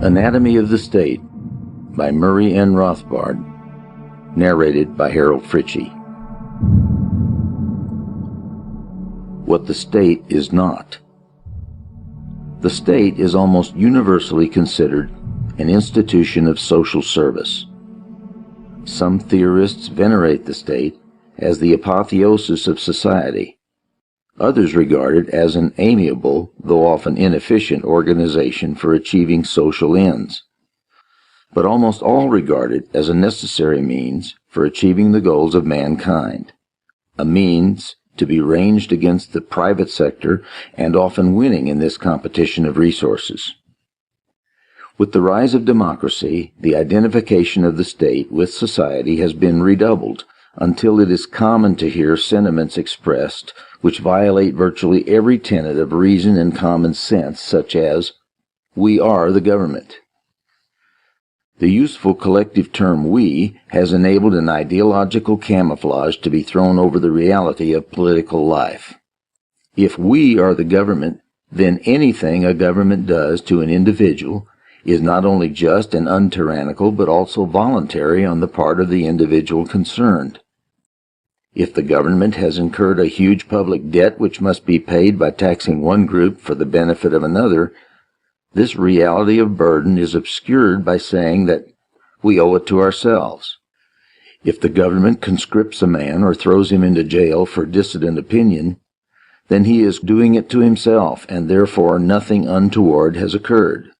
Anatomy of the State by Murray N. Rothbard, narrated by Harold Fritchie. What the state is not. The state is almost universally considered an institution of social service. Some theorists venerate the state as the apotheosis of society. Others regard it as an amiable, though often inefficient, organization for achieving social ends. But almost all regard it as a necessary means for achieving the goals of mankind, a means to be ranged against the private sector and often winning in this competition of resources. With the rise of democracy, the identification of the state with society has been redoubled until it is common to hear sentiments expressed which violate virtually every tenet of reason and common sense, such as, "We are the government." The useful collective term "we" has enabled an ideological camouflage to be thrown over the reality of political life. If we are the government, then anything a government does to an individual is not only just and untyrannical, but also voluntary on the part of the individual concerned. If the government has incurred a huge public debt which must be paid by taxing one group for the benefit of another, this reality of burden is obscured by saying that we owe it to ourselves. If the government conscripts a man or throws him into jail for dissident opinion, then he is doing it to himself, and therefore nothing untoward has occurred.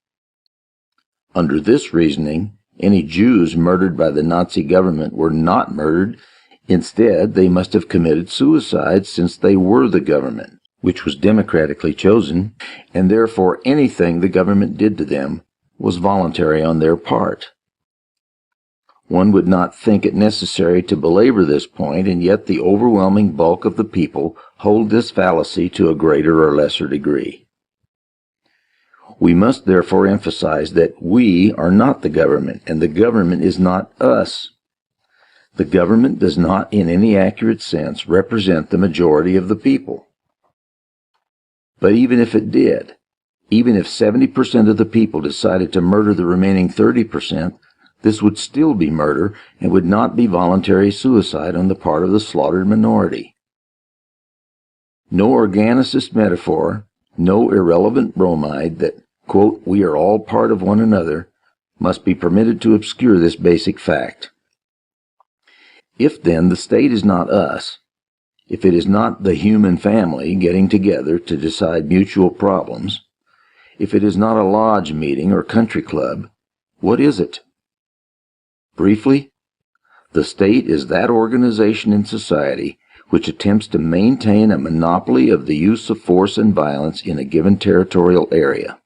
Under this reasoning, any Jews murdered by the Nazi government were not murdered. Instead, they must have committed suicide, since they were the government, which was democratically chosen, and therefore anything the government did to them was voluntary on their part. One would not think it necessary to belabor this point, and yet the overwhelming bulk of the people hold this fallacy to a greater or lesser degree. We must therefore emphasize that we are not the government, and the government is not us. The government does not, in any accurate sense, represent the majority of the people. But even if it did, even if 70% of the people decided to murder the remaining 30%, this would still be murder and would not be voluntary suicide on the part of the slaughtered minority. No organicist metaphor, no irrelevant bromide that, quote, "we are all part of one another," must be permitted to obscure this basic fact. If then the state is not us, if it is not the human family getting together to decide mutual problems, if it is not a lodge meeting or country club, what is it? Briefly, the state is that organization in society which attempts to maintain a monopoly of the use of force and violence in a given territorial area.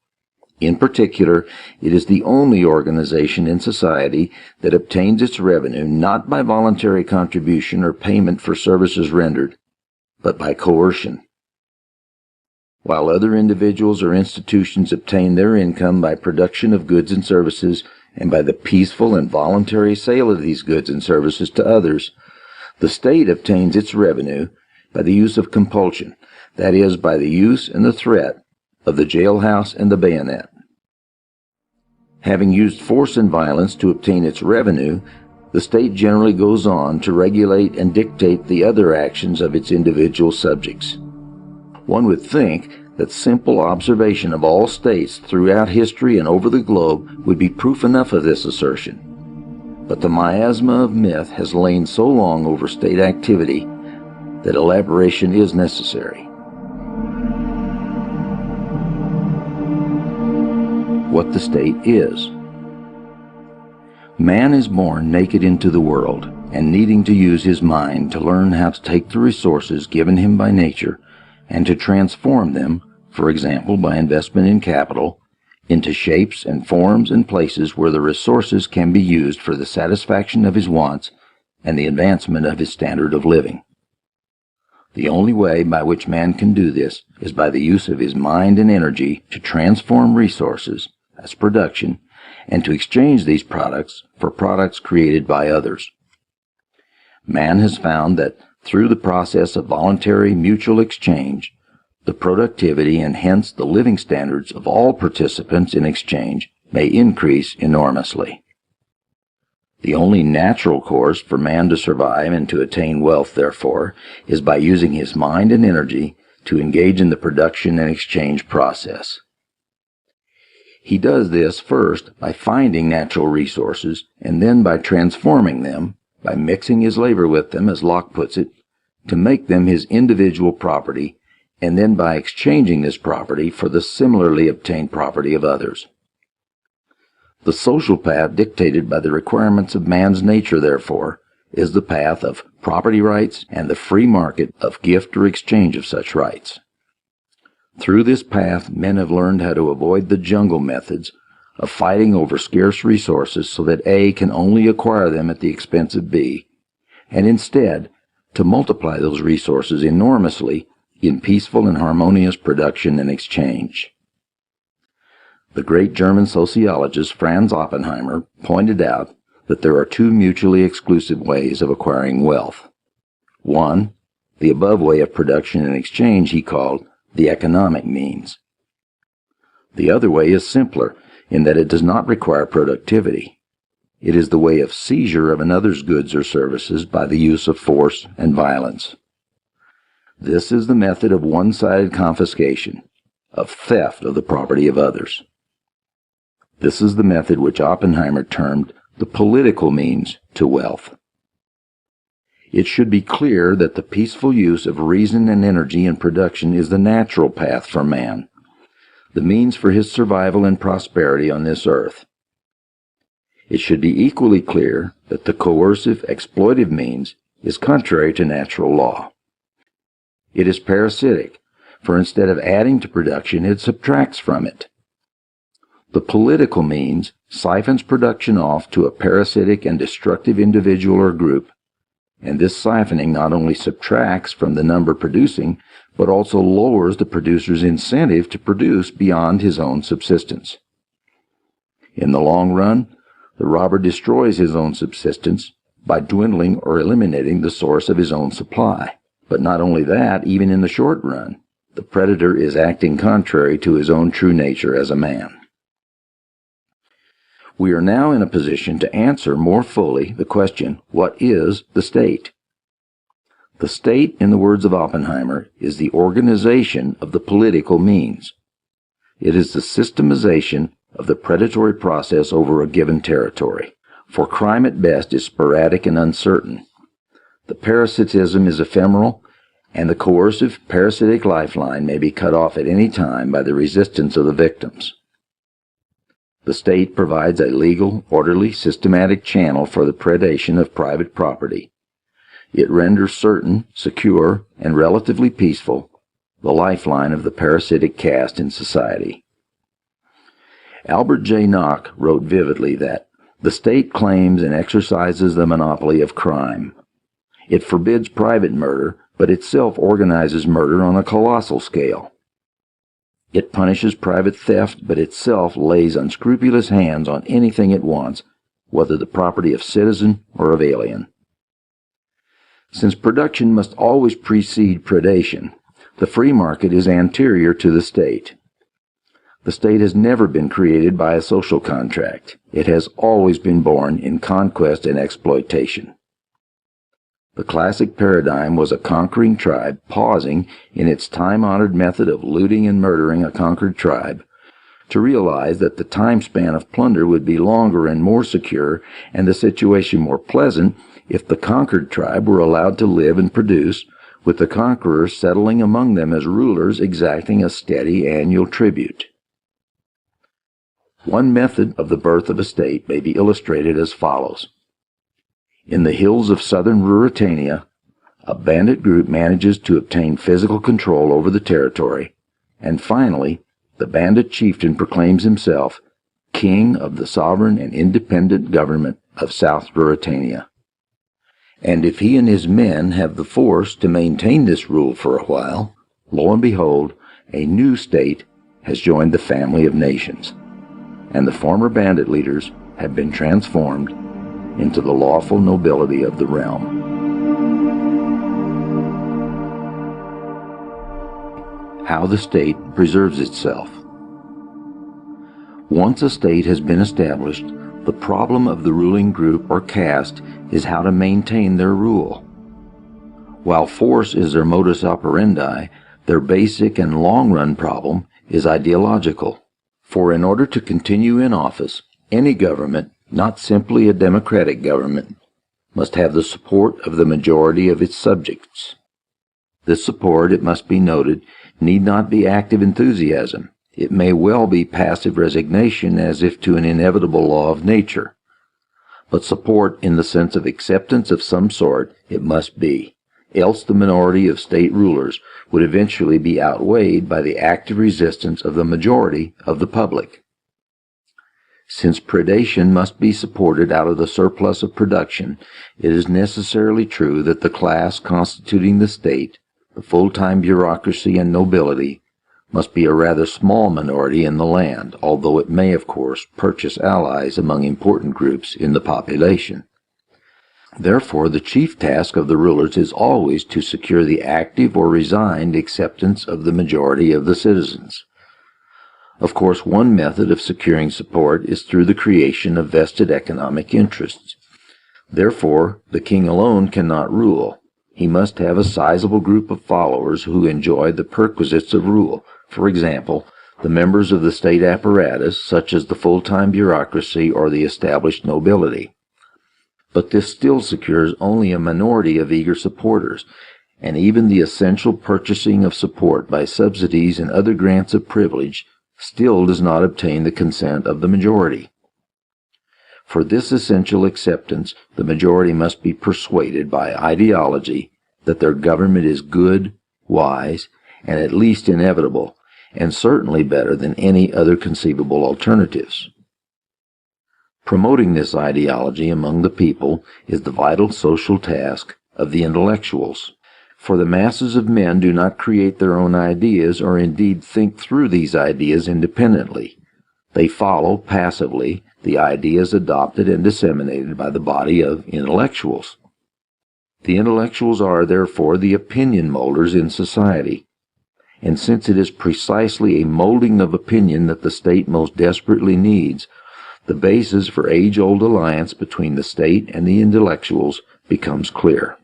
In particular, it is the only organization in society that obtains its revenue not by voluntary contribution or payment for services rendered, but by coercion. While other individuals or institutions obtain their income by production of goods and services and by the peaceful and voluntary sale of these goods and services to others, the state obtains its revenue by the use of compulsion, that is, by the use and the threat of the jailhouse and the bayonet. Having used force and violence to obtain its revenue, the state generally goes on to regulate and dictate the other actions of its individual subjects. One would think that simple observation of all states throughout history and over the globe would be proof enough of this assertion. But the miasma of myth has lain so long over state activity that elaboration is necessary. What the state is. Man is born naked into the world and needing to use his mind to learn how to take the resources given him by nature and to transform them, for example by investment in capital, into shapes and forms and places where the resources can be used for the satisfaction of his wants and the advancement of his standard of living. The only way by which man can do this is by the use of his mind and energy to transform resources, as production, and to exchange these products for products created by others. Man has found that through the process of voluntary mutual exchange, the productivity and hence the living standards of all participants in exchange may increase enormously. The only natural course for man to survive and to attain wealth, therefore, is by using his mind and energy to engage in the production and exchange process. He does this first by finding natural resources, and then by transforming them, by mixing his labor with them, as Locke puts it, to make them his individual property, and then by exchanging this property for the similarly obtained property of others. The social path dictated by the requirements of man's nature, therefore, is the path of property rights and the free market of gift or exchange of such rights. Through this path, men have learned how to avoid the jungle methods of fighting over scarce resources so that A can only acquire them at the expense of B, and instead to multiply those resources enormously in peaceful and harmonious production and exchange. The great German sociologist Franz Oppenheimer pointed out that there are two mutually exclusive ways of acquiring wealth. One, the above way of production and exchange, he called the economic means. The other way is simpler in that it does not require productivity. It is the way of seizure of another's goods or services by the use of force and violence. This is the method of one-sided confiscation, of theft of the property of others. This is the method which Oppenheimer termed the political means to wealth. It should be clear that the peaceful use of reason and energy in production is the natural path for man, the means for his survival and prosperity on this earth. It should be equally clear that the coercive, exploitive means is contrary to natural law. It is parasitic, for instead of adding to production, it subtracts from it. The political means siphons production off to a parasitic and destructive individual or group, and this siphoning not only subtracts from the number producing, but also lowers the producer's incentive to produce beyond his own subsistence. In the long run, the robber destroys his own subsistence by dwindling or eliminating the source of his own supply. But not only that, even in the short run, the predator is acting contrary to his own true nature as a man. We are now in a position to answer more fully the question, what is the state? The state, in the words of Oppenheimer, is the organization of the political means. It is the systemization of the predatory process over a given territory. For crime at best is sporadic and uncertain. The parasitism is ephemeral, and the coercive parasitic lifeline may be cut off at any time by the resistance of the victims. The state provides a legal, orderly, systematic channel for the predation of private property. It renders certain, secure, and relatively peaceful the lifeline of the parasitic caste in society. Albert J. Nock wrote vividly that the state claims and exercises the monopoly of crime. It forbids private murder, but itself organizes murder on a colossal scale. It punishes private theft, but itself lays unscrupulous hands on anything it wants, whether the property of citizen or of alien. Since production must always precede predation, the free market is anterior to the state. The state has never been created by a social contract. It has always been born in conquest and exploitation. The classic paradigm was a conquering tribe pausing in its time-honored method of looting and murdering a conquered tribe to realize that the time span of plunder would be longer and more secure and the situation more pleasant if the conquered tribe were allowed to live and produce, with the conquerors settling among them as rulers exacting a steady annual tribute. One method of the birth of a state may be illustrated as follows. In the hills of southern Ruritania, a bandit group manages to obtain physical control over the territory, and finally, the bandit chieftain proclaims himself king of the sovereign and independent government of South Ruritania. And if he and his men have the force to maintain this rule for a while, lo and behold, a new state has joined the family of nations, and the former bandit leaders have been transformed into the lawful nobility of the realm. How the state preserves itself. Once a state has been established, the problem of the ruling group or caste is how to maintain their rule. While force is their modus operandi, their basic and long-run problem is ideological. For in order to continue in office, any government, not simply a democratic government, must have the support of the majority of its subjects. This support, it must be noted, need not be active enthusiasm. It may well be passive resignation as if to an inevitable law of nature. But support in the sense of acceptance of some sort it must be, else the minority of state rulers would eventually be outweighed by the active resistance of the majority of the public. Since predation must be supported out of the surplus of production, it is necessarily true that the class constituting the state, the full-time bureaucracy and nobility, must be a rather small minority in the land, although it may, of course, purchase allies among important groups in the population. Therefore, the chief task of the rulers is always to secure the active or resigned acceptance of the majority of the citizens. Of course, one method of securing support is through the creation of vested economic interests. Therefore, the king alone cannot rule. He must have a sizable group of followers who enjoy the perquisites of rule. For example, the members of the state apparatus, such as the full-time bureaucracy or the established nobility. But this still secures only a minority of eager supporters, and even the essential purchasing of support by subsidies and other grants of privilege still does not obtain the consent of the majority. For this essential acceptance, the majority must be persuaded by ideology that their government is good, wise, and at least inevitable, and certainly better than any other conceivable alternatives. Promoting this ideology among the people is the vital social task of the intellectuals. For the masses of men do not create their own ideas or indeed think through these ideas independently. They follow passively the ideas adopted and disseminated by the body of intellectuals. The intellectuals are, therefore, the opinion molders in society. And since it is precisely a molding of opinion that the state most desperately needs, the basis for age-old alliance between the state and the intellectuals becomes clear.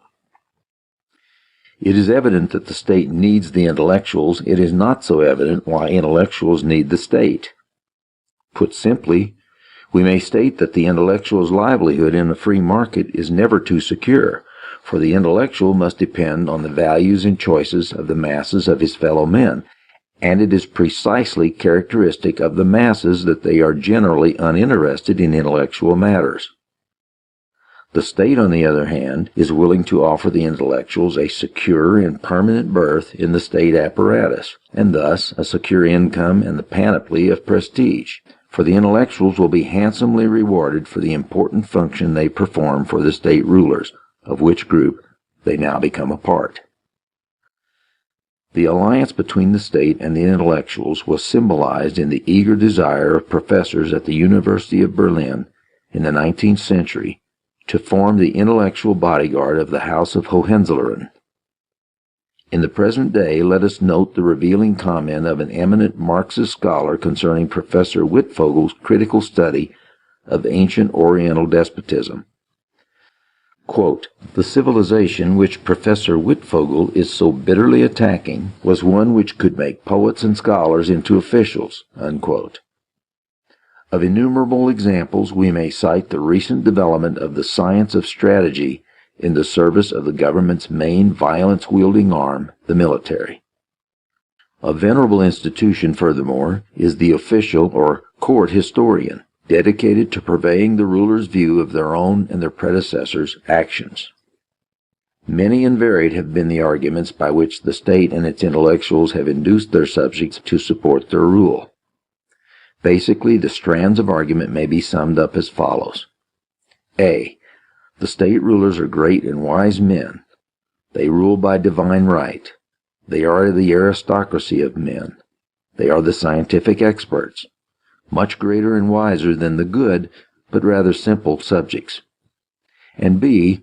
It is evident that the state needs the intellectuals. It is not so evident why intellectuals need the state. Put simply, we may state that the intellectual's livelihood in a free market is never too secure, for the intellectual must depend on the values and choices of the masses of his fellow men, and it is precisely characteristic of the masses that they are generally uninterested in intellectual matters. The state, on the other hand, is willing to offer the intellectuals a secure and permanent berth in the state apparatus, and thus a secure income and the panoply of prestige. For the intellectuals will be handsomely rewarded for the important function they perform for the state rulers, of which group they now become a part. The alliance between the state and the intellectuals was symbolized in the eager desire of professors at the University of Berlin in the 19th century to form the intellectual bodyguard of the House of Hohenzollern. In the present day, let us note the revealing comment of an eminent Marxist scholar concerning Professor Wittfogel's critical study of ancient Oriental despotism. Quote, "The civilization which Professor Wittfogel is so bitterly attacking was one which could make poets and scholars into officials." Unquote. Of innumerable examples, we may cite the recent development of the science of strategy in the service of the government's main violence-wielding arm, the military. A venerable institution, furthermore, is the official or court historian, dedicated to purveying the ruler's view of their own and their predecessors' actions. Many and varied have been the arguments by which the state and its intellectuals have induced their subjects to support their rule. Basically, the strands of argument may be summed up as follows. A. The state rulers are great and wise men. They rule by divine right. They are the aristocracy of men. They are the scientific experts, much greater and wiser than the good, but rather simple subjects. And B.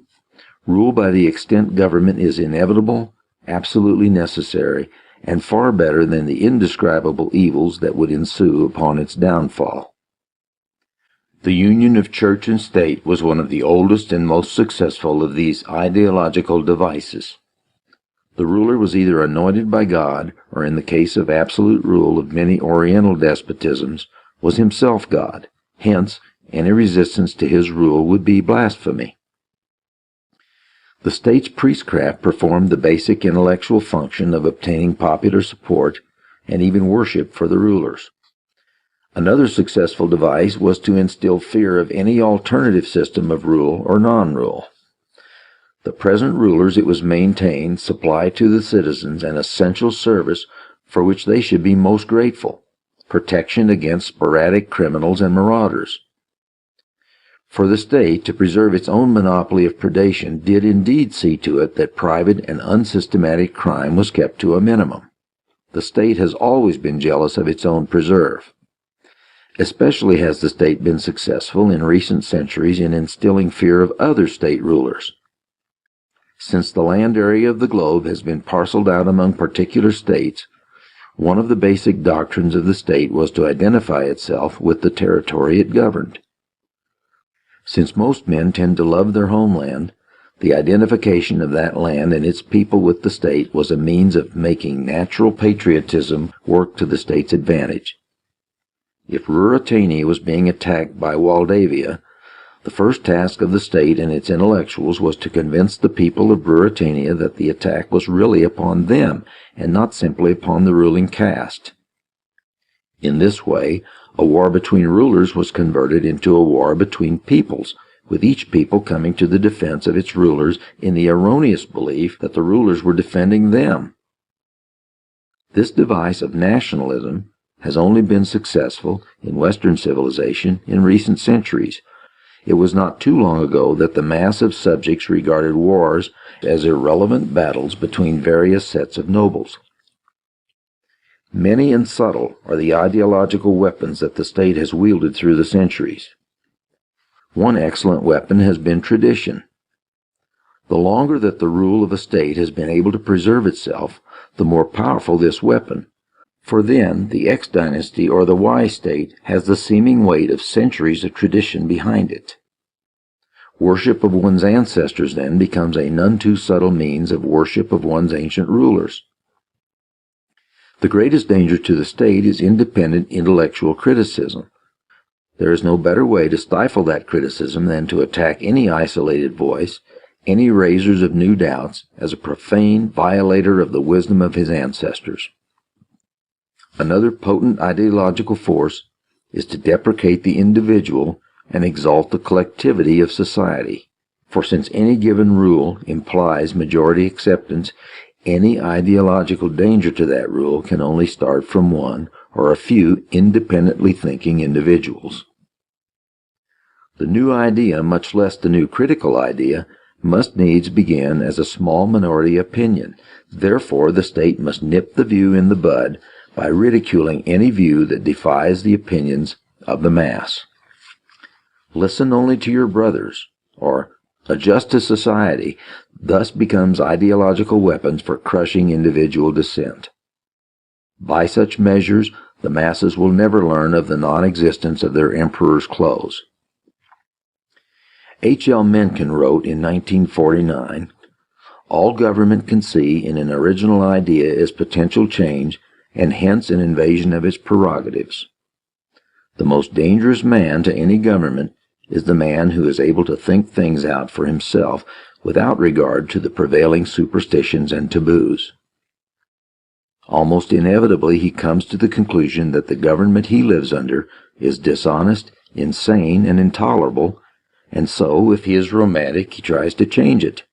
Rule by the extent government is inevitable, absolutely necessary, and far better than the indescribable evils that would ensue upon its downfall. The union of church and state was one of the oldest and most successful of these ideological devices. The ruler was either anointed by God, or in the case of absolute rule of many Oriental despotisms, was himself God. Hence, any resistance to his rule would be blasphemy. The state's priestcraft performed the basic intellectual function of obtaining popular support and even worship for the rulers. Another successful device was to instill fear of any alternative system of rule or non-rule. The present rulers, it was maintained, supply to the citizens an essential service for which they should be most grateful: protection against sporadic criminals and marauders. For the state, to preserve its own monopoly of predation, did indeed see to it that private and unsystematic crime was kept to a minimum. The state has always been jealous of its own preserve. Especially has the state been successful in recent centuries in instilling fear of other state rulers. Since the land area of the globe has been parceled out among particular states, one of the basic doctrines of the state was to identify itself with the territory it governed. Since most men tend to love their homeland, the identification of that land and its people with the state was a means of making natural patriotism work to the state's advantage. If Ruritania was being attacked by Waldavia, the first task of the state and its intellectuals was to convince the people of Ruritania that the attack was really upon them and not simply upon the ruling caste. In this way, a war between rulers was converted into a war between peoples, with each people coming to the defense of its rulers in the erroneous belief that the rulers were defending them. This device of nationalism has only been successful in Western civilization in recent centuries. It was not too long ago that the mass of subjects regarded wars as irrelevant battles between various sets of nobles. Many and subtle are the ideological weapons that the state has wielded through the centuries. One excellent weapon has been tradition. The longer that the rule of a state has been able to preserve itself, the more powerful this weapon. For then, the X dynasty or the Y state has the seeming weight of centuries of tradition behind it. Worship of one's ancestors then becomes a none too subtle means of worship of one's ancient rulers. The greatest danger to the state is independent intellectual criticism. There is no better way to stifle that criticism than to attack any isolated voice, any raisers of new doubts, as a profane violator of the wisdom of his ancestors. Another potent ideological force is to deprecate the individual and exalt the collectivity of society. For since any given rule implies majority acceptance, any ideological danger to that rule can only start from one or a few independently thinking individuals. The new idea, much less the new critical idea, must needs begin as a small minority opinion. Therefore, the state must nip the view in the bud by ridiculing any view that defies the opinions of the mass. Listen only to your brothers, or adjust to society, thus becomes ideological weapons for crushing individual dissent. By such measures, the masses will never learn of the non-existence of their emperor's clothes. H. L. Mencken wrote in 1949, "All government can see in an original idea is potential change, and hence an invasion of its prerogatives. The most dangerous man to any government is the man who is able to think things out for himself without regard to the prevailing superstitions and taboos. Almost inevitably he comes to the conclusion that the government he lives under is dishonest, insane, and intolerable, and so, if he is romantic, he tries to change it.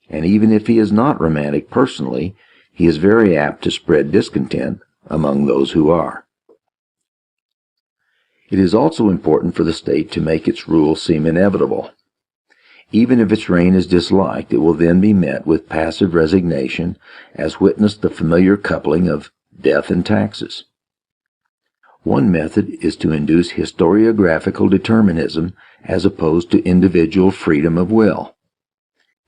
And even if he is not romantic personally, he is very apt to spread discontent among those who are." It is also important for the state to make its rule seem inevitable. Even if its reign is disliked, it will then be met with passive resignation, as witnessed the familiar coupling of death and taxes. One method is to induce historiographical determinism as opposed to individual freedom of will.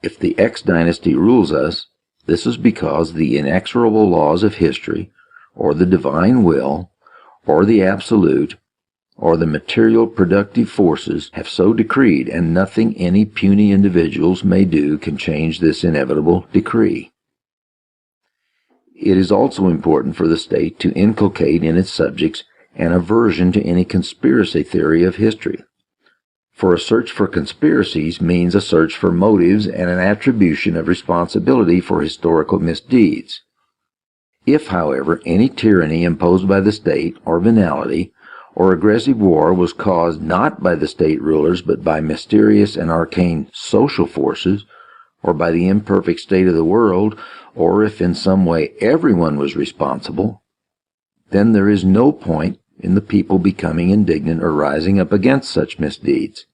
If the X dynasty rules us, This is because the inexorable laws of history, or the divine will, or the absolute, or the material productive forces have so decreed, and nothing any puny individuals may do can change this inevitable decree. It is also important for the state to inculcate in its subjects an aversion to any conspiracy theory of history. For a search for conspiracies means a search for motives and an attribution of responsibility for historical misdeeds. If, however, any tyranny imposed by the state, or venality, or aggressive war was caused not by the state rulers but by mysterious and arcane social forces, or by the imperfect state of the world, or if in some way everyone was responsible, then there is no point in the people becoming indignant or rising up against such misdeeds.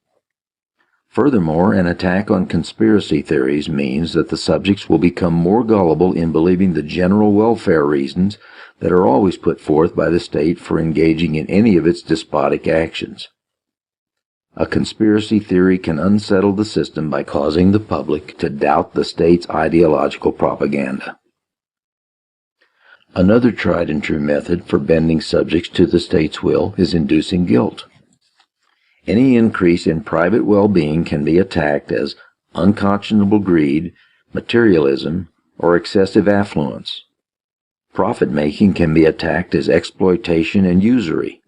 Furthermore, an attack on conspiracy theories means that the subjects will become more gullible in believing the general welfare reasons that are always put forth by the state for engaging in any of its despotic actions. A conspiracy theory can unsettle the system by causing the public to doubt the state's ideological propaganda. Another tried and true method for bending subjects to the state's will is inducing guilt. Any increase in private well-being can be attacked as unconscionable greed, materialism, or excessive affluence. Profit-making can be attacked as exploitation and usury.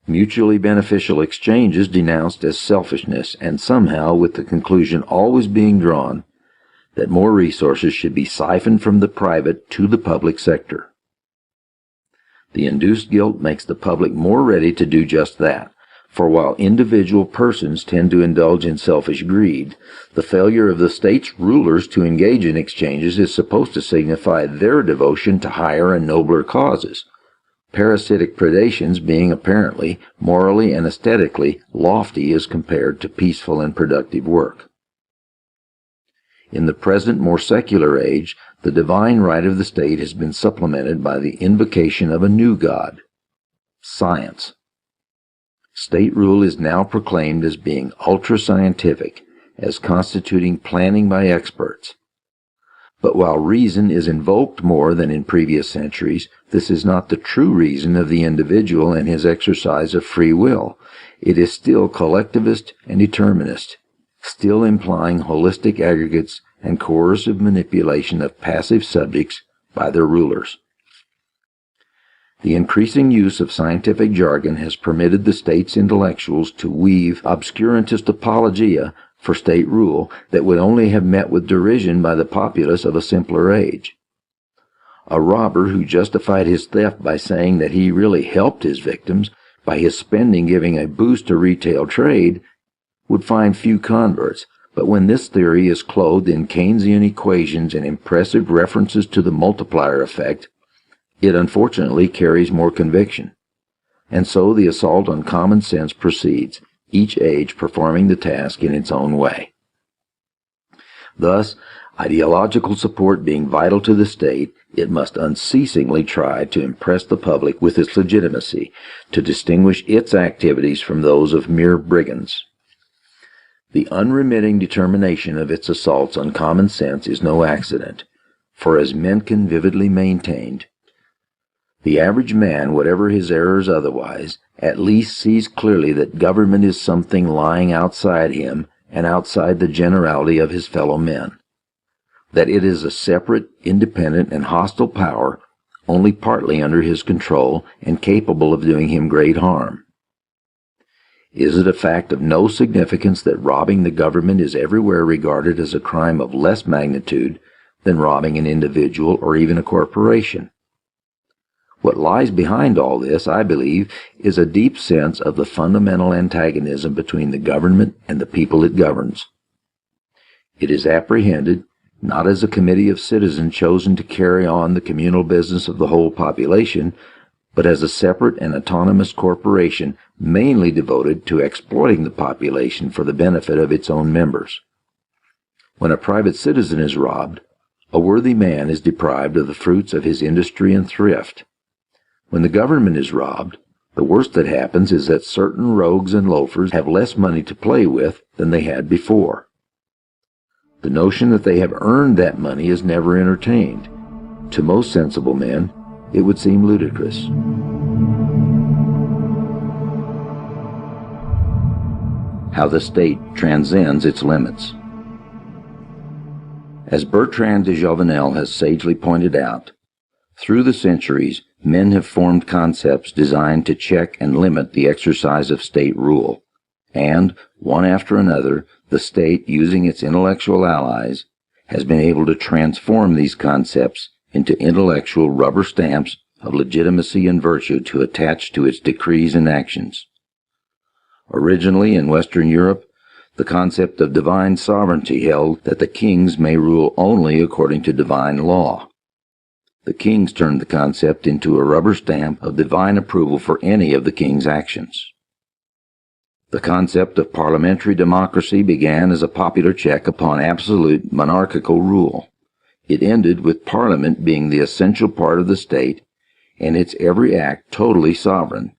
Mutually beneficial exchanges denounced as selfishness, and somehow with the conclusion always being drawn that more resources should be siphoned from the private to the public sector. The induced guilt makes the public more ready to do just that, for while individual persons tend to indulge in selfish greed, the failure of the state's rulers to engage in exchanges is supposed to signify their devotion to higher and nobler causes, parasitic predations being apparently morally and aesthetically lofty as compared to peaceful and productive work. In the present more secular age, the divine right of the state has been supplemented by the invocation of a new god, science. State rule is now proclaimed as being ultra-scientific, as constituting planning by experts. But while reason is invoked more than in previous centuries, this is not the true reason of the individual and his exercise of free will. It is still collectivist and determinist, still implying holistic aggregates and coercive manipulation of passive subjects by their rulers. The increasing use of scientific jargon has permitted the state's intellectuals to weave obscurantist apologia for state rule that would only have met with derision by the populace of a simpler age. A robber who justified his theft by saying that he really helped his victims by his spending giving a boost to retail trade would find few converts, but when this theory is clothed in Keynesian equations and impressive references to the multiplier effect, it unfortunately carries more conviction. And so the assault on common sense proceeds, each age performing the task in its own way. Thus, ideological support being vital to the state, it must unceasingly try to impress the public with its legitimacy, to distinguish its activities from those of mere brigands. The unremitting determination of its assaults on common sense is no accident, for as Mencken vividly maintained, the average man, whatever his errors otherwise, at least sees clearly that government is something lying outside him and outside the generality of his fellow men, that it is a separate, independent, and hostile power only partly under his control and capable of doing him great harm. Is it a fact of no significance that robbing the government is everywhere regarded as a crime of less magnitude than robbing an individual or even a corporation? What lies behind all this, I believe, is a deep sense of the fundamental antagonism between the government and the people it governs. It is apprehended, not as a committee of citizens chosen to carry on the communal business of the whole population, but as a separate and autonomous corporation mainly devoted to exploiting the population for the benefit of its own members. When a private citizen is robbed, a worthy man is deprived of the fruits of his industry and thrift. When the government is robbed, the worst that happens is that certain rogues and loafers have less money to play with than they had before. The notion that they have earned that money is never entertained. To most sensible men, it would seem ludicrous. How the state transcends its limits. As Bertrand de Jouvenel has sagely pointed out, through the centuries, men have formed concepts designed to check and limit the exercise of state rule, and, one after another, the state, using its intellectual allies, has been able to transform these concepts into intellectual rubber stamps of legitimacy and virtue to attach to its decrees and actions. Originally, in Western Europe, the concept of divine sovereignty held that the kings may rule only according to divine law. The kings turned the concept into a rubber stamp of divine approval for any of the king's actions. The concept of parliamentary democracy began as a popular check upon absolute monarchical rule. It ended with Parliament being the essential part of the state and its every act totally sovereign.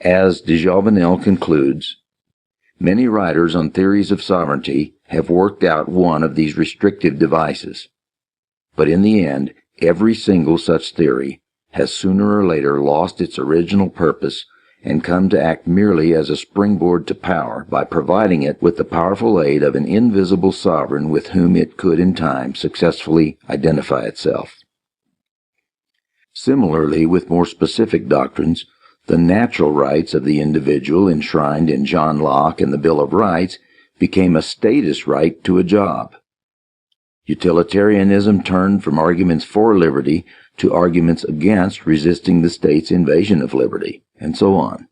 As de Jouvenel concludes, many writers on theories of sovereignty have worked out one of these restrictive devices. But in the end, every single such theory has sooner or later lost its original purpose and come to act merely as a springboard to power by providing it with the powerful aid of an invisible sovereign with whom it could in time successfully identify itself. Similarly, with more specific doctrines, the natural rights of the individual enshrined in John Locke and the Bill of Rights became a status right to a job. Utilitarianism turned from arguments for liberty to arguments against resisting the state's invasion of liberty, and so on.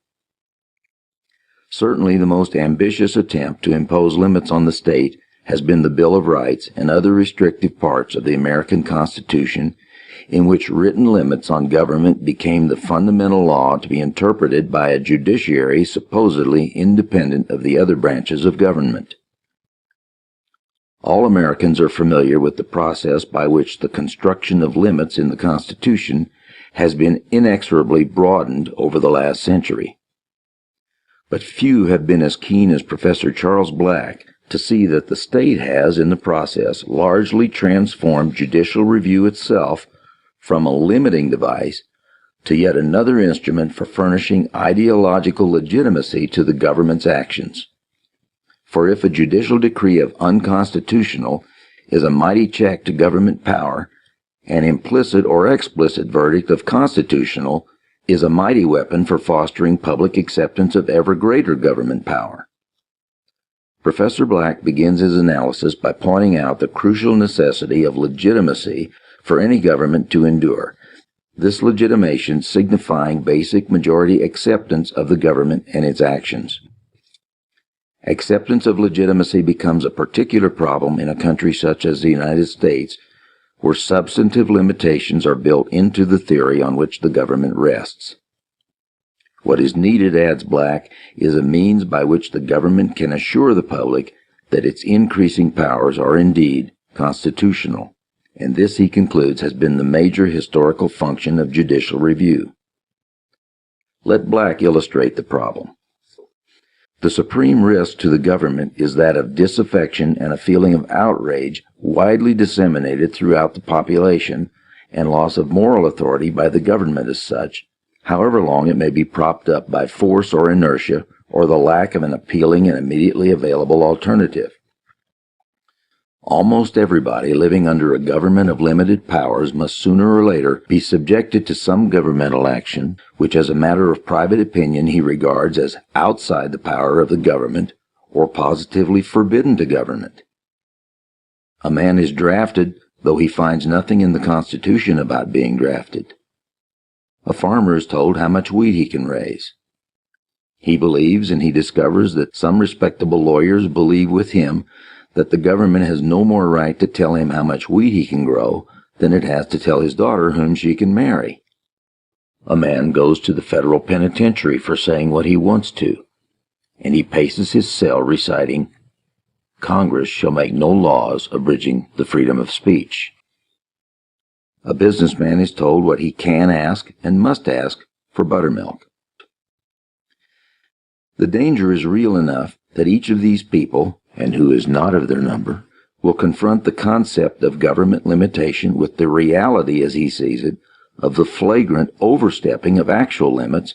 Certainly the most ambitious attempt to impose limits on the state has been the Bill of Rights and other restrictive parts of the American Constitution, in which written limits on government became the fundamental law to be interpreted by a judiciary supposedly independent of the other branches of government. All Americans are familiar with the process by which the construction of limits in the Constitution has been inexorably broadened over the last century. But few have been as keen as Professor Charles Black to see that the state has, in the process, largely transformed judicial review itself from a limiting device to yet another instrument for furnishing ideological legitimacy to the government's actions. For if a judicial decree of unconstitutional is a mighty check to government power, an implicit or explicit verdict of constitutional is a mighty weapon for fostering public acceptance of ever greater government power. Professor Black begins his analysis by pointing out the crucial necessity of legitimacy for any government to endure, this legitimation signifying basic majority acceptance of the government and its actions. Acceptance of legitimacy becomes a particular problem in a country such as the United States, where substantive limitations are built into the theory on which the government rests. What is needed, adds Black, is a means by which the government can assure the public that its increasing powers are indeed constitutional, and this, he concludes, has been the major historical function of judicial review. Let Black illustrate the problem. The supreme risk to the government is that of disaffection and a feeling of outrage widely disseminated throughout the population, and loss of moral authority by the government as such, however long it may be propped up by force or inertia, or the lack of an appealing and immediately available alternative. Almost everybody living under a government of limited powers must sooner or later be subjected to some governmental action which as a matter of private opinion he regards as outside the power of the government or positively forbidden to government. A man is drafted though he finds nothing in the Constitution about being drafted. A farmer is told how much wheat he can raise. He believes, and he discovers that some respectable lawyers believe with him, that the government has no more right to tell him how much wheat he can grow than it has to tell his daughter whom she can marry. A man goes to the federal penitentiary for saying what he wants to, and he paces his cell reciting, "Congress shall make no laws abridging the freedom of speech." A businessman is told what he can ask and must ask for buttermilk. The danger is real enough that each of these people, and who is not of their number, will confront the concept of government limitation with the reality, as he sees it, of the flagrant overstepping of actual limits,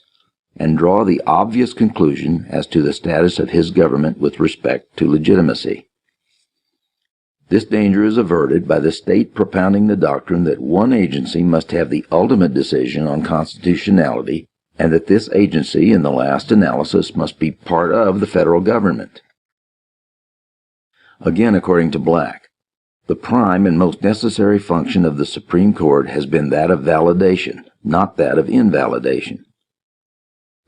and draw the obvious conclusion as to the status of his government with respect to legitimacy. This danger is averted by the state propounding the doctrine that one agency must have the ultimate decision on constitutionality, and that this agency, in the last analysis, must be part of the federal government. Again, according to Black, the prime and most necessary function of the Supreme Court has been that of validation, not that of invalidation.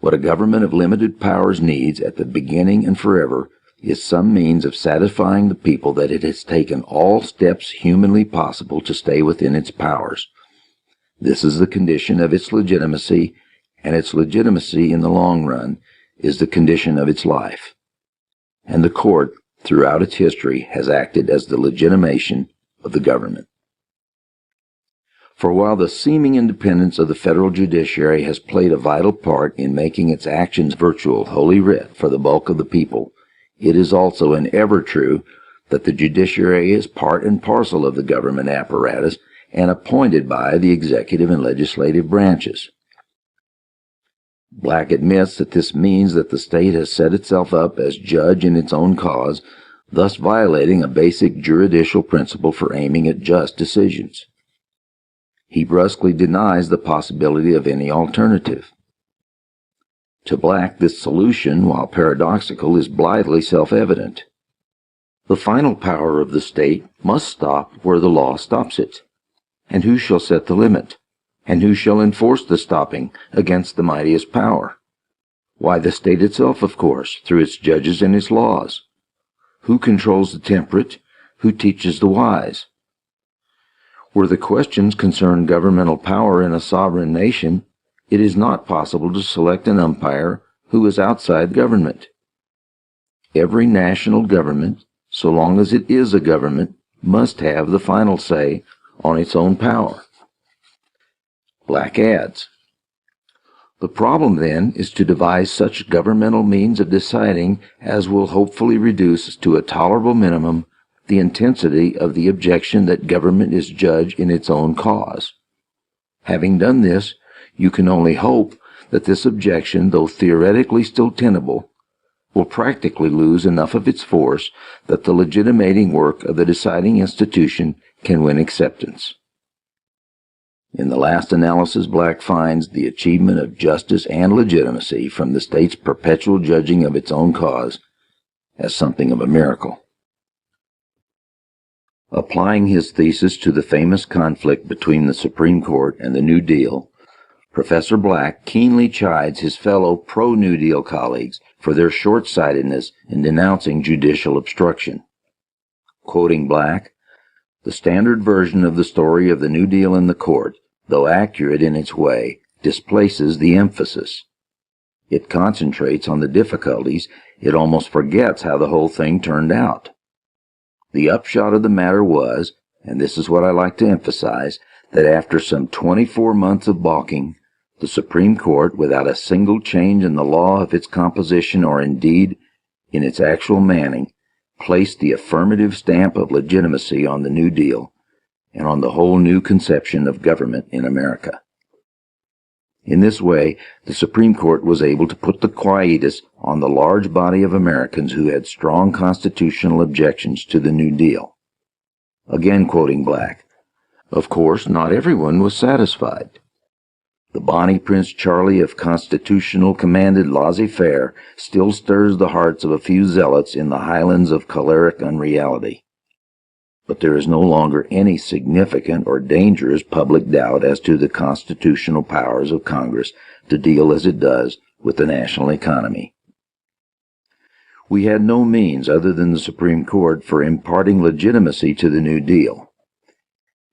What a government of limited powers needs at the beginning and forever is some means of satisfying the people that it has taken all steps humanly possible to stay within its powers. This is the condition of its legitimacy, and its legitimacy in the long run is the condition of its life. And the court, throughout its history, has acted as the legitimation of the government. For while the seeming independence of the federal judiciary has played a vital part in making its actions virtual Holy Writ for the bulk of the people, it is also and ever true that the judiciary is part and parcel of the government apparatus and appointed by the executive and legislative branches. Black admits that this means that the state has set itself up as judge in its own cause, thus violating a basic juridical principle for aiming at just decisions. He brusquely denies the possibility of any alternative. To Black, this solution, while paradoxical, is blithely self-evident. The final power of the state must stop where the law stops it. And who shall set the limit? And who shall enforce the stopping against the mightiest power? Why, the state itself, of course, through its judges and its laws. Who controls the temperate? Who teaches the wise? Where the questions concern governmental power in a sovereign nation, it is not possible to select an umpire who is outside government. Every national government, so long as it is a government, must have the final say on its own power. Black adds, the problem then is to devise such governmental means of deciding as will hopefully reduce to a tolerable minimum the intensity of the objection that government is judge in its own cause. Having done this, you can only hope that this objection, though theoretically still tenable, will practically lose enough of its force that the legitimating work of the deciding institution can win acceptance. In the last analysis, Black finds the achievement of justice and legitimacy from the state's perpetual judging of its own cause as something of a miracle. Applying his thesis to the famous conflict between the Supreme Court and the New Deal, Professor Black keenly chides his fellow pro-New Deal colleagues for their short-sightedness in denouncing judicial obstruction. Quoting Black, the standard version of the story of the New Deal in the court, though accurate in its way, displaces the emphasis. It concentrates on the difficulties, it almost forgets how the whole thing turned out. The upshot of the matter was, and this is what I like to emphasize, that after some 24 months of balking, the Supreme Court, without a single change in the law of its composition or indeed in its actual manning, placed the affirmative stamp of legitimacy on the New Deal and on the whole new conception of government in America. In this way, the Supreme Court was able to put the quietus on the large body of Americans who had strong constitutional objections to the New Deal. Again quoting Black, of course, not everyone was satisfied. The Bonnie Prince Charlie of constitutional commanded laissez-faire still stirs the hearts of a few zealots in the highlands of choleric unreality. But there is no longer any significant or dangerous public doubt as to the constitutional powers of Congress to deal as it does with the national economy. We had no means other than the Supreme Court for imparting legitimacy to the New Deal.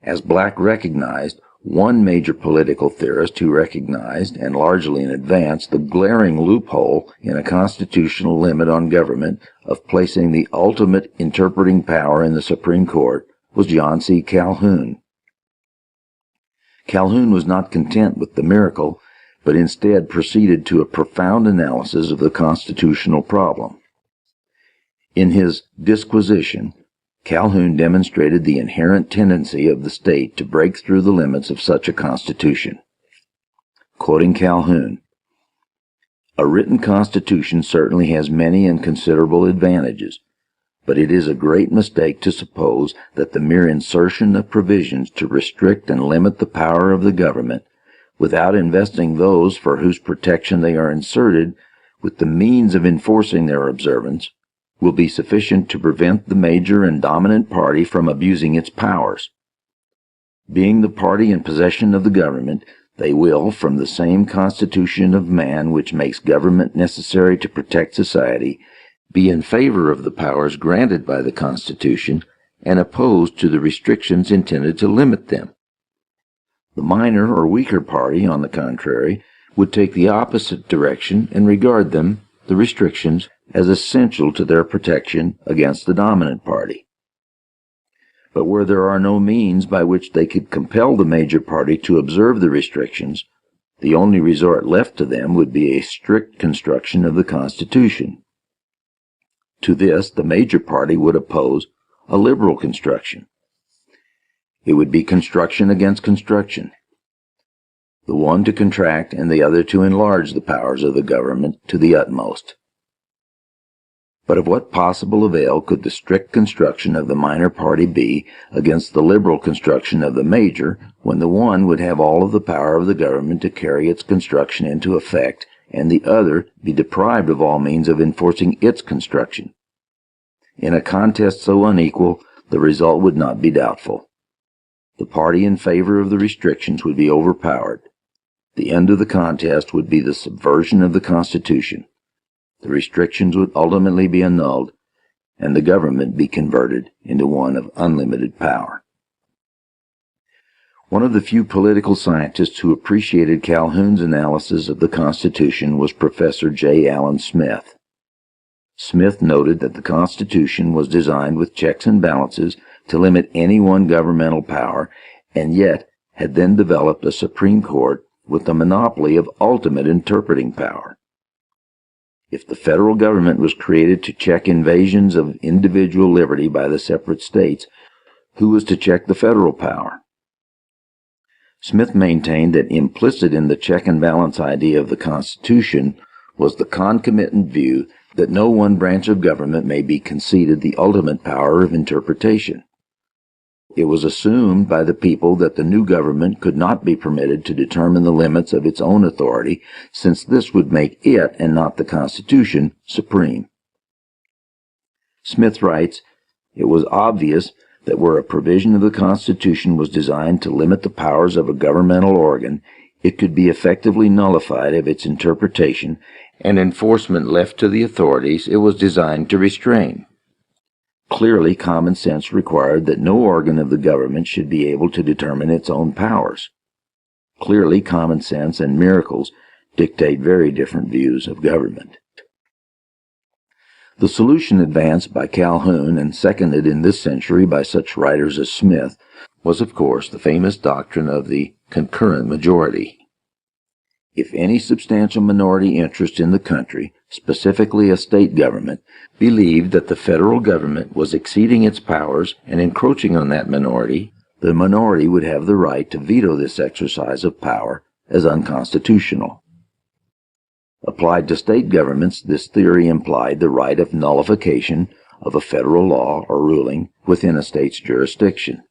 As Black recognized, one major political theorist who recognized, and largely in advance, the glaring loophole in a constitutional limit on government of placing the ultimate interpreting power in the Supreme Court was John C. Calhoun. Calhoun was not content with the miracle, but instead proceeded to a profound analysis of the constitutional problem. In his Disquisition, Calhoun demonstrated the inherent tendency of the state to break through the limits of such a constitution. Quoting Calhoun, "A written constitution certainly has many and considerable advantages, but it is a great mistake to suppose that the mere insertion of provisions to restrict and limit the power of the government, without investing those for whose protection they are inserted with the means of enforcing their observance, will be sufficient to prevent the major and dominant party from abusing its powers. Being the party in possession of the government, they will, from the same constitution of man which makes government necessary to protect society, be in favor of the powers granted by the Constitution and opposed to the restrictions intended to limit them. The minor or weaker party, on the contrary, would take the opposite direction and regard them, the restrictions, as essential to their protection against the dominant party. But where there are no means by which they could compel the major party to observe the restrictions, the only resort left to them would be a strict construction of the Constitution. To this, the major party would oppose a liberal construction. It would be construction against construction, the one to contract and the other to enlarge the powers of the government to the utmost. But of what possible avail could the strict construction of the minor party be against the liberal construction of the major, when the one would have all of the power of the government to carry its construction into effect, and the other be deprived of all means of enforcing its construction? In a contest so unequal, the result would not be doubtful. The party in favor of the restrictions would be overpowered. The end of the contest would be the subversion of the Constitution. The restrictions would ultimately be annulled, and the government be converted into one of unlimited power. One of the few political scientists who appreciated Calhoun's analysis of the Constitution was Professor J. Allen Smith. Smith noted that the Constitution was designed with checks and balances to limit any one governmental power, and yet had then developed a Supreme Court with the monopoly of ultimate interpreting power. If the federal government was created to check invasions of individual liberty by the separate states, who was to check the federal power? Smith maintained that implicit in the check and balance idea of the Constitution was the concomitant view that no one branch of government may be conceded the ultimate power of interpretation. It was assumed by the people that the new government could not be permitted to determine the limits of its own authority, since this would make it, and not the Constitution, supreme. Smith writes, "It was obvious that where a provision of the Constitution was designed to limit the powers of a governmental organ, it could be effectively nullified if its interpretation and enforcement left to the authorities it was designed to restrain. Clearly, common sense required that no organ of the government should be able to determine its own powers. Clearly, common sense and miracles dictate very different views of government." The solution advanced by Calhoun and seconded in this century by such writers as Smith was, of course, the famous doctrine of the concurrent majority. If any substantial minority interest in the country, specifically a state government, believed that the federal government was exceeding its powers and encroaching on that minority, the minority would have the right to veto this exercise of power as unconstitutional. Applied to state governments, this theory implied the right of nullification of a federal law or ruling within a state's jurisdiction.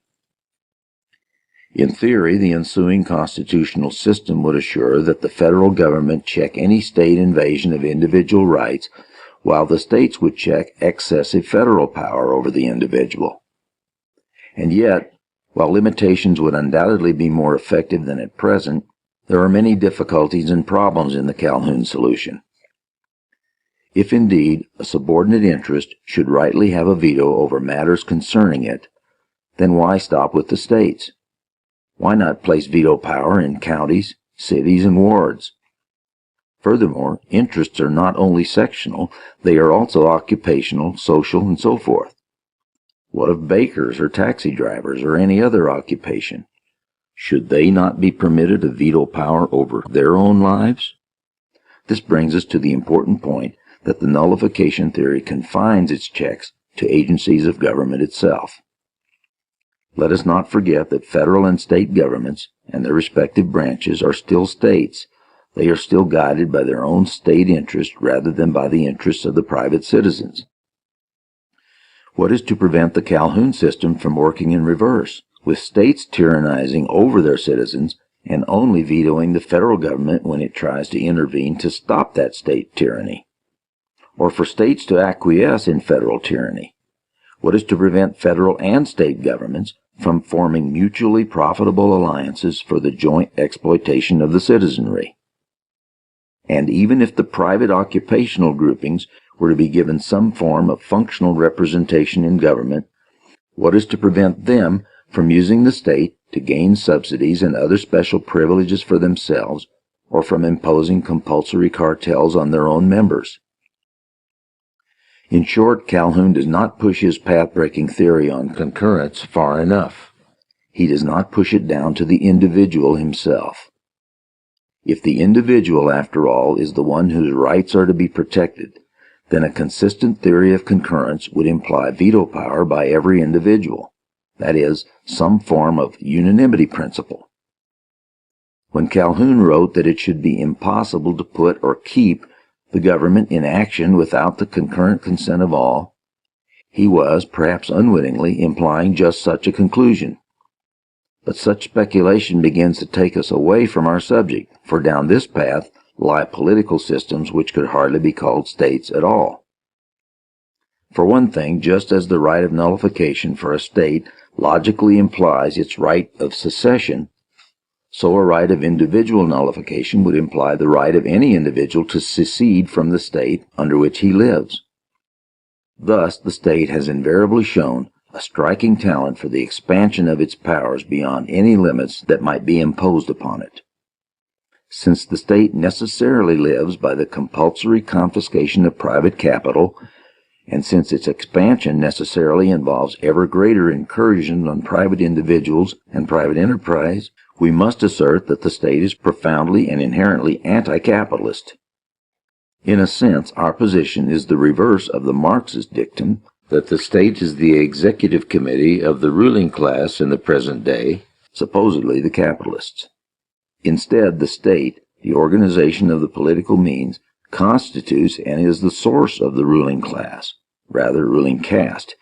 In theory, the ensuing constitutional system would assure that the federal government check any state invasion of individual rights, while the states would check excessive federal power over the individual. And yet, while limitations would undoubtedly be more effective than at present, there are many difficulties and problems in the Calhoun solution. If indeed a subordinate interest should rightly have a veto over matters concerning it, then why stop with the states? Why not place veto power in counties, cities, and wards? Furthermore, interests are not only sectional, they are also occupational, social, and so forth. What of bakers or taxi drivers or any other occupation? Should they not be permitted a veto power over their own lives? This brings us to the important point that the nullification theory confines its checks to agencies of government itself. Let us not forget that federal and state governments and their respective branches are still states. They are still guided by their own state interest rather than by the interests of the private citizens. What is to prevent the Calhoun system from working in reverse, with states tyrannizing over their citizens and only vetoing the federal government when it tries to intervene to stop that state tyranny? Or for states to acquiesce in federal tyranny? What is to prevent federal and state governments from forming mutually profitable alliances for the joint exploitation of the citizenry? And even if the private occupational groupings were to be given some form of functional representation in government, what is to prevent them from using the state to gain subsidies and other special privileges for themselves, or from imposing compulsory cartels on their own members? In short, Calhoun does not push his path-breaking theory on concurrence far enough. He does not push it down to the individual himself. If the individual, after all, is the one whose rights are to be protected, then a consistent theory of concurrence would imply veto power by every individual, that is, some form of unanimity principle. When Calhoun wrote that it should be impossible to put or keep the government in action without the concurrent consent of all, he was, perhaps unwittingly, implying just such a conclusion. But such speculation begins to take us away from our subject, for down this path lie political systems which could hardly be called states at all. For one thing, just as the right of nullification for a state logically implies its right of secession, so a right of individual nullification would imply the right of any individual to secede from the state under which he lives. Thus, the state has invariably shown a striking talent for the expansion of its powers beyond any limits that might be imposed upon it. Since the state necessarily lives by the compulsory confiscation of private capital, and since its expansion necessarily involves ever greater incursions on private individuals and private enterprise, we must assert that the state is profoundly and inherently anti-capitalist. In a sense, our position is the reverse of the Marxist dictum that the state is the executive committee of the ruling class in the present day, supposedly the capitalists. Instead, the state, the organization of the political means, constitutes and is the source of the ruling class, rather ruling caste,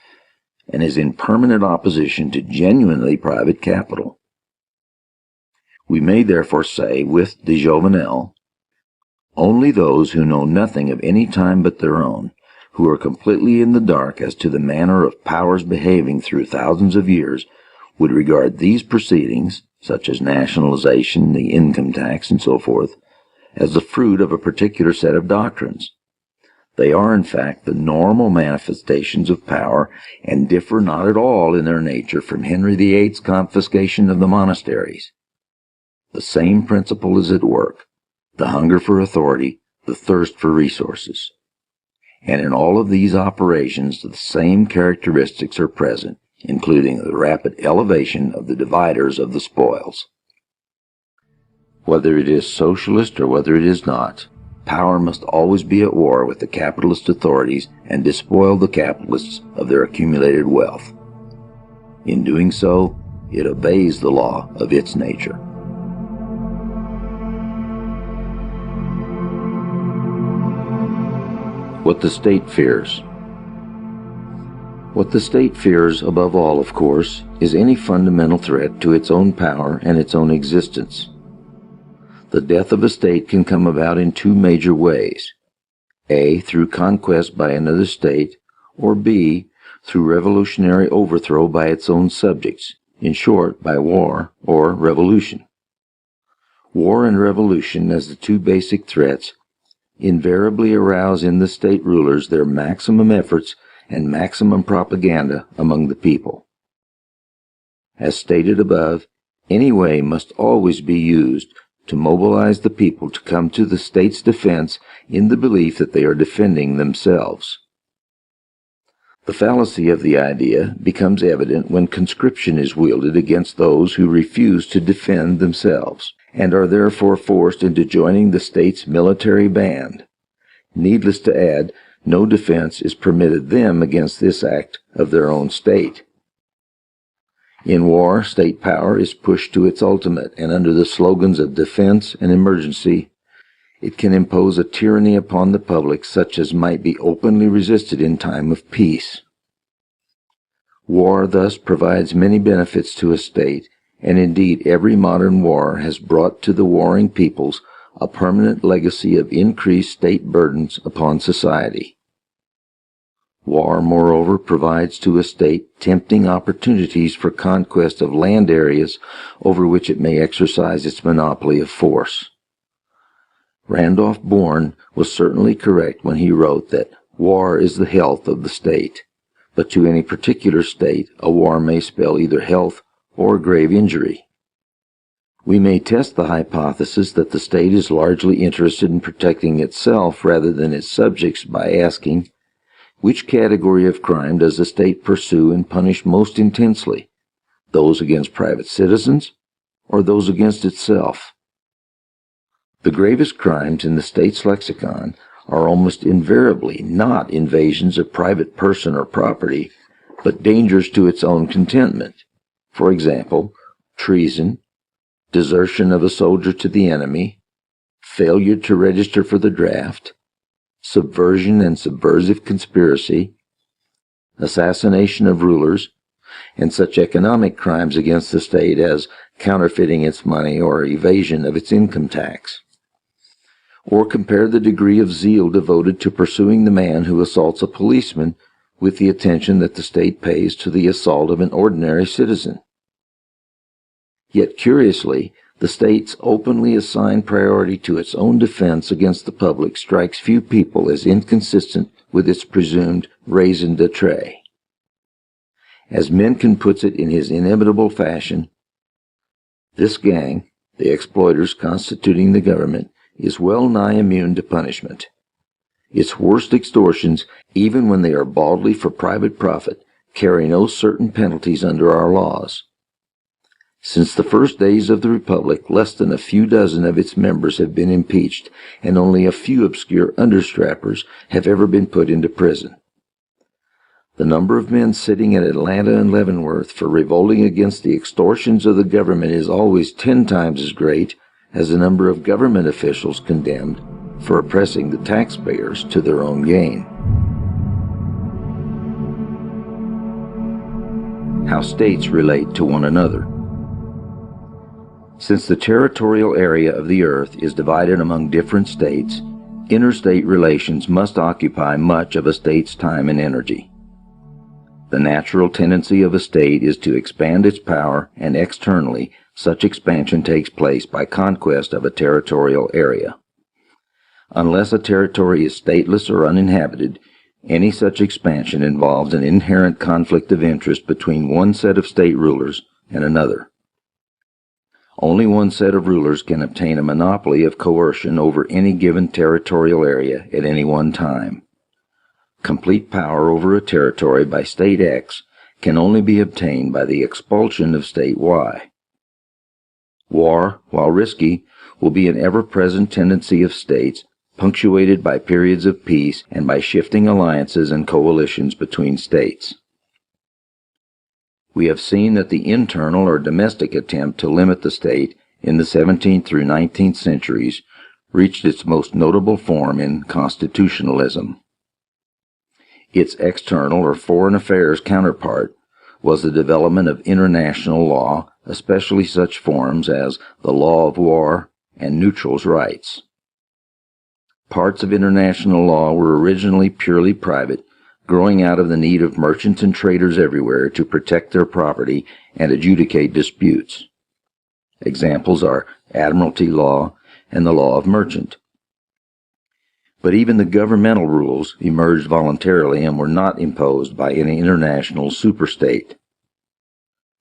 and is in permanent opposition to genuinely private capital. We may therefore say, with de Jouvenel, only those who know nothing of any time but their own, who are completely in the dark as to the manner of powers behaving through thousands of years, would regard these proceedings, such as nationalization, the income tax, and so forth, as the fruit of a particular set of doctrines. They are, in fact, the normal manifestations of power, and differ not at all in their nature from Henry VIII's confiscation of the monasteries. The same principle is at work, the hunger for authority, the thirst for resources. And in all of these operations, the same characteristics are present, including the rapid elevation of the dividers of the spoils. Whether it is socialist or whether it is not, power must always be at war with the capitalist authorities and despoil the capitalists of their accumulated wealth. In doing so, it obeys the law of its nature. What the state fears. What the state fears above all, of course, is any fundamental threat to its own power and its own existence. The death of a state can come about in two major ways: A, through conquest by another state, or B, through revolutionary overthrow by its own subjects, in short, by war or revolution. War and revolution, as the two basic threats, invariably arouse in the state rulers their maximum efforts and maximum propaganda among the people. As stated above, any way must always be used to mobilize the people to come to the state's defense in the belief that they are defending themselves. The fallacy of the idea becomes evident when conscription is wielded against those who refuse to defend themselves, and are therefore forced into joining the state's military band. Needless to add, no defense is permitted them against this act of their own state. In war, state power is pushed to its ultimate, and under the slogans of defense and emergency, it can impose a tyranny upon the public such as might be openly resisted in time of peace. War thus provides many benefits to a state, and indeed every modern war has brought to the warring peoples a permanent legacy of increased state burdens upon society. War, moreover, provides to a state tempting opportunities for conquest of land areas over which it may exercise its monopoly of force. Randolph Bourne was certainly correct when he wrote that war is the health of the state, but to any particular state a war may spell either health or grave injury. We may test the hypothesis that the state is largely interested in protecting itself rather than its subjects by asking, which category of crime does the state pursue and punish most intensely, those against private citizens or those against itself? The gravest crimes in the state's lexicon are almost invariably not invasions of private person or property, but dangers to its own contentment. For example, treason, desertion of a soldier to the enemy, failure to register for the draft, subversion and subversive conspiracy, assassination of rulers, and such economic crimes against the state as counterfeiting its money or evasion of its income tax. Or compare the degree of zeal devoted to pursuing the man who assaults a policeman with the attention that the state pays to the assault of an ordinary citizen. Yet curiously, the state's openly assigned priority to its own defense against the public strikes few people as inconsistent with its presumed raison d'etre. As Mencken puts it in his inimitable fashion, this gang, the exploiters constituting the government, is well nigh immune to punishment. Its worst extortions, even when they are baldly for private profit, carry no certain penalties under our laws. Since the first days of the Republic, less than a few dozen of its members have been impeached, and only a few obscure understrappers have ever been put into prison. The number of men sitting at Atlanta and Leavenworth for revolting against the extortions of the government is always 10 times as great as the number of government officials condemned for oppressing the taxpayers to their own gain. How states relate to one another. Since the territorial area of the earth is divided among different states, interstate relations must occupy much of a state's time and energy. The natural tendency of a state is to expand its power, and externally, such expansion takes place by conquest of a territorial area. Unless a territory is stateless or uninhabited, any such expansion involves an inherent conflict of interest between one set of state rulers and another. Only one set of rulers can obtain a monopoly of coercion over any given territorial area at any one time. Complete power over a territory by State X can only be obtained by the expulsion of State Y. War, while risky, will be an ever-present tendency of states, punctuated by periods of peace and by shifting alliances and coalitions between states. We have seen that the internal or domestic attempt to limit the state in the 17th through 19th centuries reached its most notable form in constitutionalism. Its external or foreign affairs counterpart was the development of international law, especially such forms as the law of war and neutrals' rights. Parts of international law were originally purely private, growing out of the need of merchants and traders everywhere to protect their property and adjudicate disputes. Examples are admiralty law and the law of merchant. But even the governmental rules emerged voluntarily and were not imposed by any international superstate.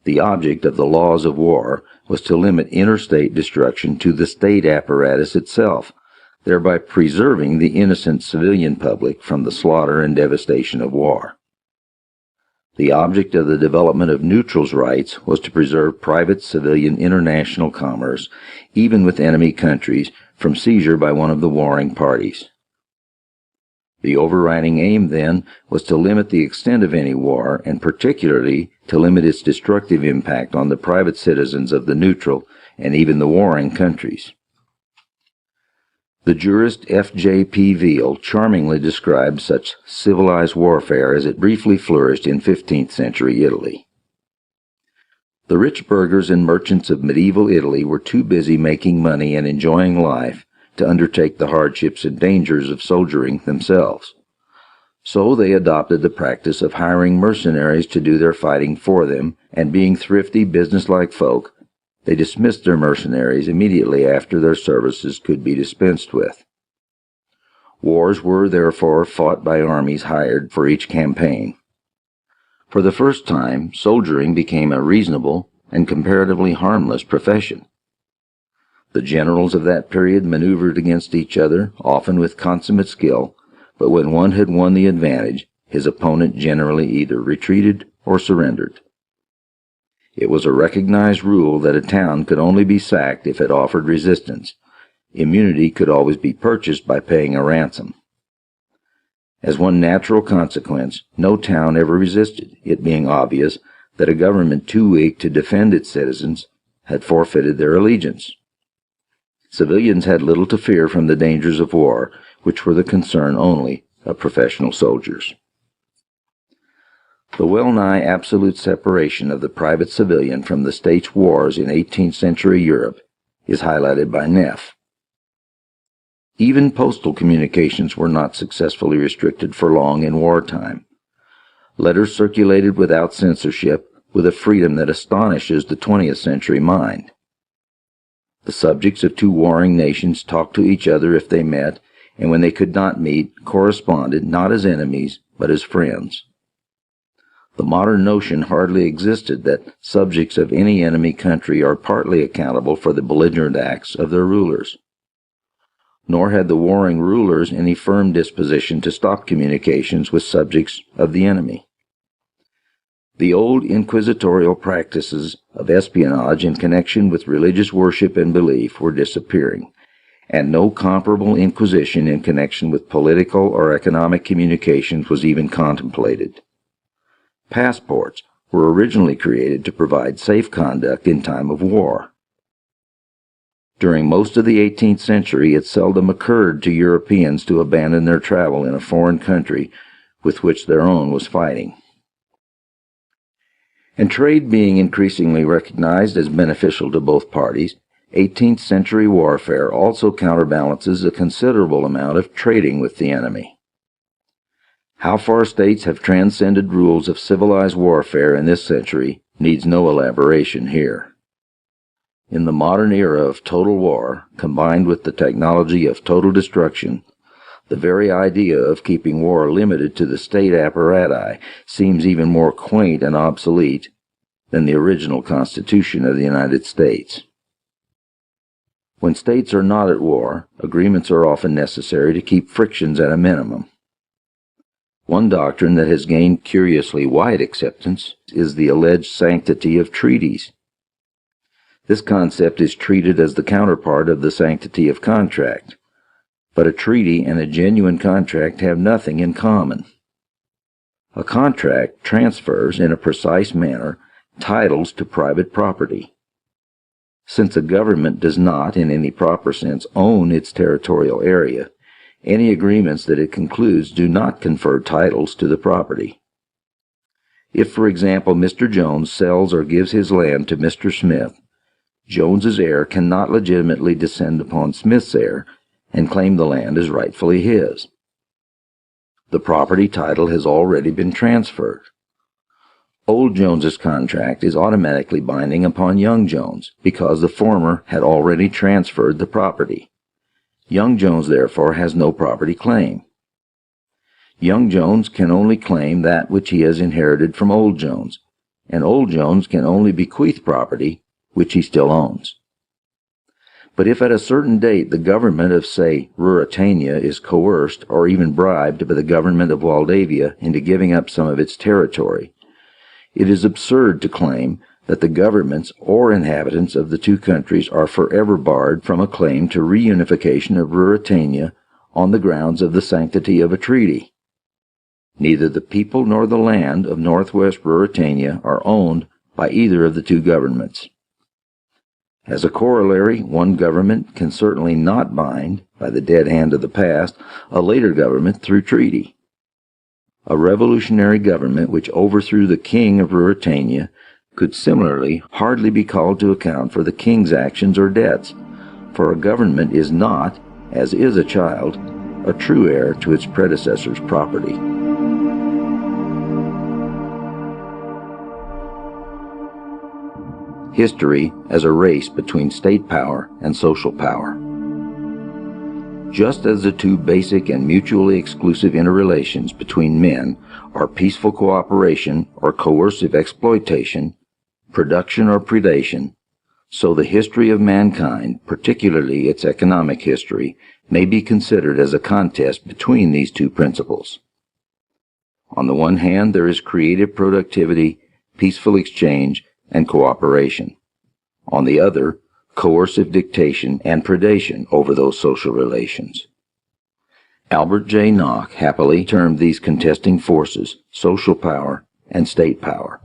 The object of the laws of war was to limit interstate destruction to the state apparatus itself, thereby preserving the innocent civilian public from the slaughter and devastation of war. The object of the development of neutrals' rights was to preserve private civilian international commerce, even with enemy countries, from seizure by one of the warring parties. The overriding aim, then, was to limit the extent of any war, and particularly to limit its destructive impact on the private citizens of the neutral and even the warring countries. The jurist F.J.P. Veal charmingly describes such civilized warfare as it briefly flourished in 15th century Italy. The rich burghers and merchants of medieval Italy were too busy making money and enjoying life to undertake the hardships and dangers of soldiering themselves. So they adopted the practice of hiring mercenaries to do their fighting for them, and being thrifty, businesslike folk, they dismissed their mercenaries immediately after their services could be dispensed with. Wars were therefore fought by armies hired for each campaign. For the first time, soldiering became a reasonable and comparatively harmless profession. The generals of that period maneuvered against each other, often with consummate skill, but when one had won the advantage, his opponent generally either retreated or surrendered. It was a recognized rule that a town could only be sacked if it offered resistance. Immunity could always be purchased by paying a ransom. As one natural consequence, no town ever resisted, it being obvious that a government too weak to defend its citizens had forfeited their allegiance. Civilians had little to fear from the dangers of war, which were the concern only of professional soldiers. The well-nigh absolute separation of the private civilian from the state's wars in 18th century Europe is highlighted by Neff. Even postal communications were not successfully restricted for long in wartime. Letters circulated without censorship, with a freedom that astonishes the 20th century mind. The subjects of two warring nations talked to each other if they met, and when they could not meet, corresponded not as enemies, but as friends. The modern notion hardly existed that subjects of any enemy country are partly accountable for the belligerent acts of their rulers. Nor had the warring rulers any firm disposition to stop communications with subjects of the enemy. The old inquisitorial practices of espionage in connection with religious worship and belief were disappearing, and no comparable inquisition in connection with political or economic communications was even contemplated. Passports were originally created to provide safe conduct in time of war. During most of the 18th century, it seldom occurred to Europeans to abandon their travel in a foreign country with which their own was fighting. And trade being increasingly recognized as beneficial to both parties, 18th century warfare also counterbalances a considerable amount of trading with the enemy. How far states have transcended rules of civilized warfare in this century needs no elaboration here. In the modern era of total war, combined with the technology of total destruction, the very idea of keeping war limited to the state apparatus seems even more quaint and obsolete than the original Constitution of the United States. When states are not at war, agreements are often necessary to keep frictions at a minimum. One doctrine that has gained curiously wide acceptance is the alleged sanctity of treaties. This concept is treated as the counterpart of the sanctity of contract, but a treaty and a genuine contract have nothing in common. A contract transfers, in a precise manner, titles to private property. Since a government does not, in any proper sense, own its territorial area, any agreements that it concludes do not confer titles to the property. If, for example, Mr. Jones sells or gives his land to Mr. Smith, Jones's heir cannot legitimately descend upon Smith's heir and claim the land as rightfully his. The property title has already been transferred. Old Jones's contract is automatically binding upon young Jones because the former had already transferred the property. Young Jones, therefore, has no property claim. Young Jones can only claim that which he has inherited from Old Jones, and Old Jones can only bequeath property which he still owns. But if at a certain date the government of, say, Ruritania is coerced or even bribed by the government of Waldavia into giving up some of its territory, it is absurd to claim that the governments or inhabitants of the two countries are forever barred from a claim to reunification of Ruritania on the grounds of the sanctity of a treaty. Neither the people nor the land of Northwest Ruritania are owned by either of the two governments. As a corollary, one government can certainly not bind, by the dead hand of the past, a later government through treaty. A revolutionary government which overthrew the king of Ruritania could similarly hardly be called to account for the king's actions or debts, for a government is not, as is a child, a true heir to its predecessor's property. History as a race between state power and social power. Just as the two basic and mutually exclusive interrelations between men are peaceful cooperation or coercive exploitation, production or predation, so the history of mankind, particularly its economic history, may be considered as a contest between these two principles. On the one hand, there is creative productivity, peaceful exchange, and cooperation. On the other, coercive dictation and predation over those social relations. Albert J. Nock happily termed these contesting forces social power and state power.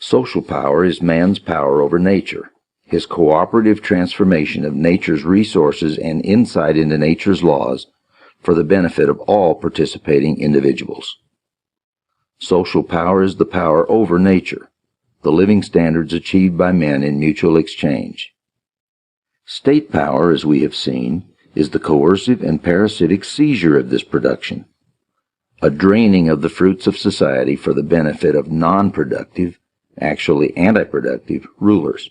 Social power is man's power over nature, his cooperative transformation of nature's resources and insight into nature's laws for the benefit of all participating individuals. Social power is the power over nature, the living standards achieved by men in mutual exchange. State power, as we have seen, is the coercive and parasitic seizure of this production, a draining of the fruits of society for the benefit of non-productive, actually anti-productive, rulers.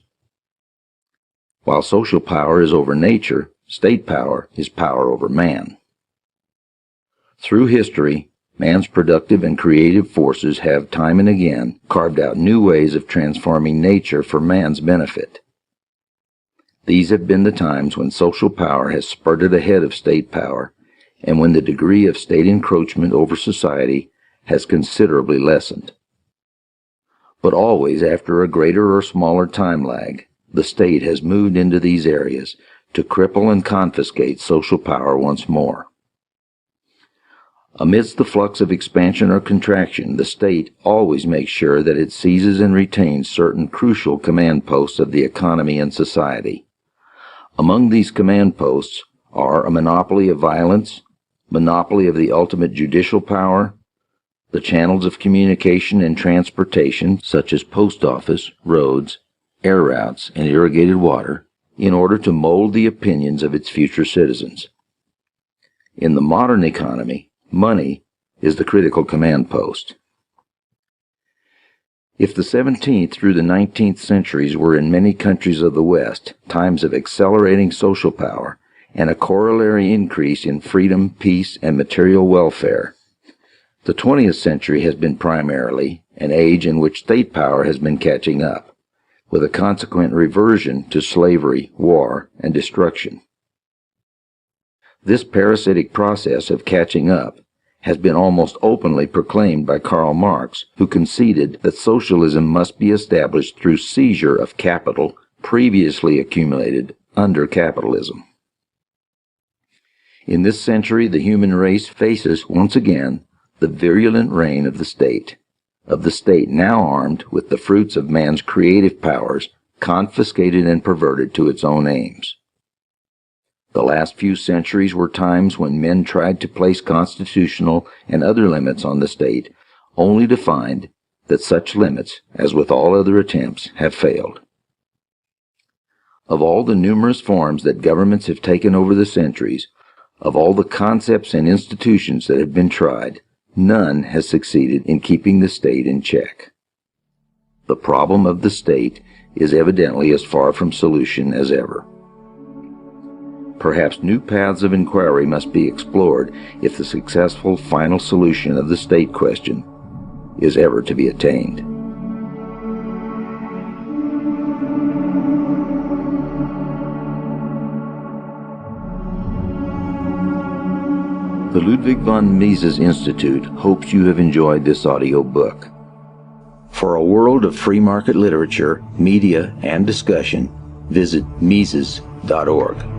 While social power is over nature, state power is power over man. Through history, man's productive and creative forces have time and again carved out new ways of transforming nature for man's benefit. These have been the times when social power has spurted ahead of state power and when the degree of state encroachment over society has considerably lessened. But always after a greater or smaller time lag, the state has moved into these areas to cripple and confiscate social power once more. Amidst the flux of expansion or contraction, the state always makes sure that it seizes and retains certain crucial command posts of the economy and society. Among these command posts are a monopoly of violence, monopoly of the ultimate judicial power, the channels of communication and transportation, such as post office, roads, air routes, and irrigated water, in order to mold the opinions of its future citizens. In the modern economy, money is the critical command post. If the 17th through the 19th centuries were in many countries of the West times of accelerating social power and a corollary increase in freedom, peace, and material welfare, the 20th century has been primarily an age in which state power has been catching up, with a consequent reversion to slavery, war, and destruction. This parasitic process of catching up has been almost openly proclaimed by Karl Marx, who conceded that socialism must be established through seizure of capital previously accumulated under capitalism. In this century, the human race faces once again the virulent reign of the state now armed with the fruits of man's creative powers, confiscated and perverted to its own aims. The last few centuries were times when men tried to place constitutional and other limits on the state, only to find that such limits, as with all other attempts, have failed. Of all the numerous forms that governments have taken over the centuries, of all the concepts and institutions that have been tried, none has succeeded in keeping the state in check. The problem of the state is evidently as far from solution as ever. Perhaps new paths of inquiry must be explored if the successful final solution of the state question is ever to be attained. The Ludwig von Mises Institute hopes you have enjoyed this audiobook. For a world of free market literature, media, and discussion, visit Mises.org.